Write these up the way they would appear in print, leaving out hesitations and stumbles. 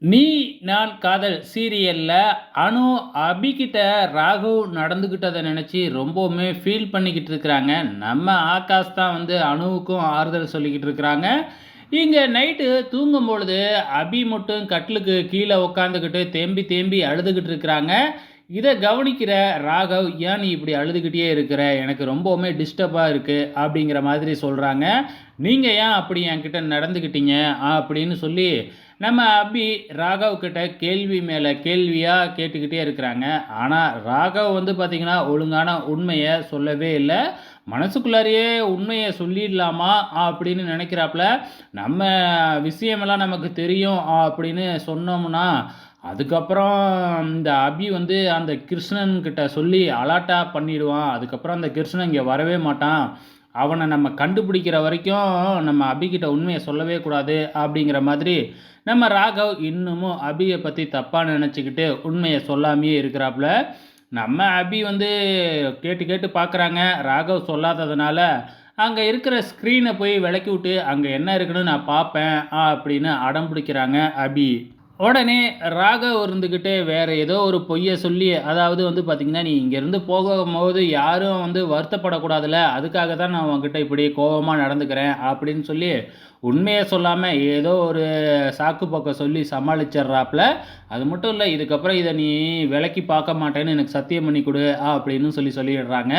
நீ நான் காதல் சீரியல்ல அனு அபிகிட்ட ராகவ் நடந்துக்கிட்டதை நினச்சி ரொம்பவுமே ஃபீல் பண்ணிக்கிட்டு இருக்கிறாங்க. நம்ம ஆகாஷ் தான் வந்து அனுவுக்கும் ஆறுதல் சொல்லிக்கிட்டு இருக்கிறாங்க. இங்கே நைட்டு தூங்கும் பொழுது அபி மட்டும் கட்டிலுக்கு கீழே உட்காந்துக்கிட்டு தேம்பி தேம்பி அழுதுகிட்டு இருக்கிறாங்க. இதை கவனிக்கிற ராகவ், ஏன் நீ இப்படி அழுதுகிட்டே இருக்கிற, எனக்கு ரொம்பவுமே டிஸ்டர்பாக இருக்குது அப்படிங்கிற மாதிரி சொல்கிறாங்க. நீங்கள் ஏன் அப்படி என்கிட்ட நடந்துக்கிட்டீங்க அப்படின்னு சொல்லி நம்ம அபி ராகவ் கிட்ட கேள்வி மேலே கேள்வியாக கேட்டுக்கிட்டே இருக்கிறாங்க. ஆனால் ராகவ் வந்து பார்த்திங்கன்னா ஒழுங்கான உண்மையை சொல்லவே இல்லை. மனசுக்குள்ளாரையே உண்மையை சொல்லிடலாமா அப்படின்னு நினைக்கிறாப்புல. நம்ம விஷயமெல்லாம் நமக்கு தெரியும் அப்படின்னு சொன்னோம்னா அதுக்கப்புறம் இந்த அபி வந்து அந்த கிருஷ்ணன் கிட்ட சொல்லி அலாட்டா பண்ணிடுவான். அதுக்கப்புறம் அந்த கிருஷ்ணன் இங்கே வரவே மாட்டான். அவனை நம்ம கண்டுபிடிக்கிற வரைக்கும் நம்ம அபிகிட்ட உண்மையை சொல்லவே கூடாது அப்படிங்கிற மாதிரி நம்ம ராகவ் இன்னமும் அபியை பற்றி தப்பாக நினச்சிக்கிட்டு உண்மையை சொல்லாமையே இருக்கிறாப்புல. நம்ம அபி வந்து கேட்டு கேட்டு பார்க்குறாங்க. ராகவ் சொல்லாததுனால அங்கே இருக்கிற ஸ்க்ரீனை போய் விளக்கி விட்டு அங்கே என்ன இருக்குன்னு நான் பார்ப்பேன் அப்படின்னு அடம் பிடிக்கிறாங்க அபி. உடனே ராகவ் இருந்துக்கிட்டே வேறு ஏதோ ஒரு பொய்யை சொல்லி, அதாவது வந்து பார்த்திங்கன்னா, நீ இங்கேருந்து போகும்போது யாரும் வந்து வருத்தப்படக்கூடாதுல்ல, அதுக்காக தான் நான் உங்ககிட்ட இப்படி கோபமாக நடந்துக்கிறேன் அப்படின்னு சொல்லி உண்மையை சொல்லாமல் ஏதோ ஒரு சாக்கு போக்க சொல்லி சமாளிச்சிட்றாப்புல. அது மட்டும் இல்லை, இதுக்கப்புறம் இதை நீ விலக்கி பார்க்க மாட்டேன்னு எனக்கு சத்தியம் பண்ணி கொடு அப்படின்னு சொல்லிடுறாங்க.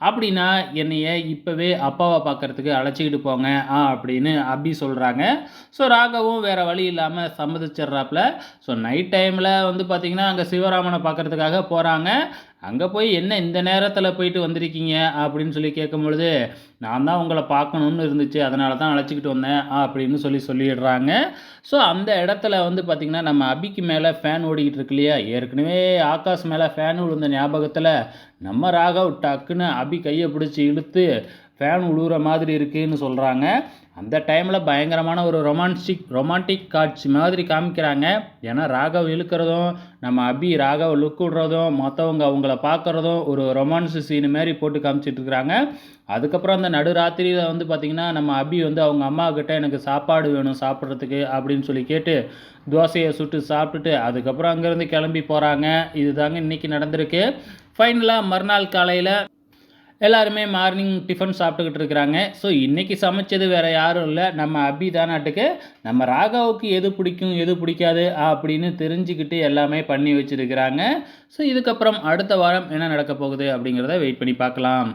அப்படின்னா என்னைய இப்போவே அப்பாவை பார்க்குறதுக்கு அழைச்சிக்கிட்டு போங்க அப்படின்னு அபி சொல்கிறாங்க. ஸோ ராகவும் வேறு வழி இல்லாமல் சம்மதிச்சிட்றாப்புல. ஸோ நைட் டைமில் வந்து பார்த்திங்கன்னா அங்கே சிவராமனை பார்க்குறதுக்காக போகிறாங்க. அங்கே போய் என்ன இந்த நேரத்தில் போயிட்டு வந்திருக்கீங்க அப்படின்னு சொல்லி கேட்கும் பொழுது, நான் தான் உங்களை பார்க்கணுன்னு இருந்துச்சு, அதனால தான் அழைச்சிக்கிட்டு வந்தேன் அப்படின்னு சொல்லிடுறாங்க. ஸோ அந்த இடத்துல வந்து பார்த்திங்கன்னா நம்ம அபிக்கு மேலே ஃபேன் ஓடிக்கிட்டு இருக்கு இல்லையா, ஏற்கனவே ஆகாஷ் மேலே ஃபேன் விழுந்த ஞாபகத்தில் நம்ம ராகவ் டக்குன்னு அபி கையை பிடிச்சி இழுத்து ஃபேன் உழுவுற மாதிரி இருக்குதுன்னு சொல்கிறாங்க. அந்த டைமில் பயங்கரமான ஒரு ரொமான்டிக் காட்சி மாதிரி காமிக்கிறாங்க. ஏன்னா ராகவ் இழுக்கிறதும் நம்ம அபி ராகவ் லுக் விடுறதும் மற்றவங்க அவங்கள பார்க்குறதும் ஒரு ரொமான்ஸ் சீனு மாதிரி போட்டு காமிச்சிட்ருக்குறாங்க. அதுக்கப்புறம் அந்த நடுராத்திரியில் வந்து பார்த்திங்கன்னா நம்ம அபி வந்து அவங்க அம்மாக்கிட்ட எனக்கு சாப்பாடு வேணும் சாப்பிட்றதுக்கு அப்படின்னு சொல்லி கேட்டு தோசையை சுட்டு சாப்பிட்டுட்டு அதுக்கப்புறம் அங்கேருந்து கிளம்பி போகிறாங்க. இது தாங்க இன்றைக்கி நடந்திருக்கு. ஃபைனலாக மறுநாள் காலையில் எல்லாருமே மார்னிங் டிஃபன் சாப்பிட்டுக்கிட்டு இருக்கிறாங்க. ஸோ இன்றைக்கி சமைச்சது வேறு யாரும் இல்லை, நம்ம அபி தானாட்டுக்கு. நம்ம ராகாவுக்கு எது பிடிக்கும் எது பிடிக்காது அப்படின்னு தெரிஞ்சுக்கிட்டு எல்லாமே பண்ணி வச்சுருக்கிறாங்க. ஸோ இதுக்கப்புறம் அடுத்த வாரம் என்ன நடக்க போகுது அப்படிங்கிறத வெயிட் பண்ணி பார்க்கலாம்.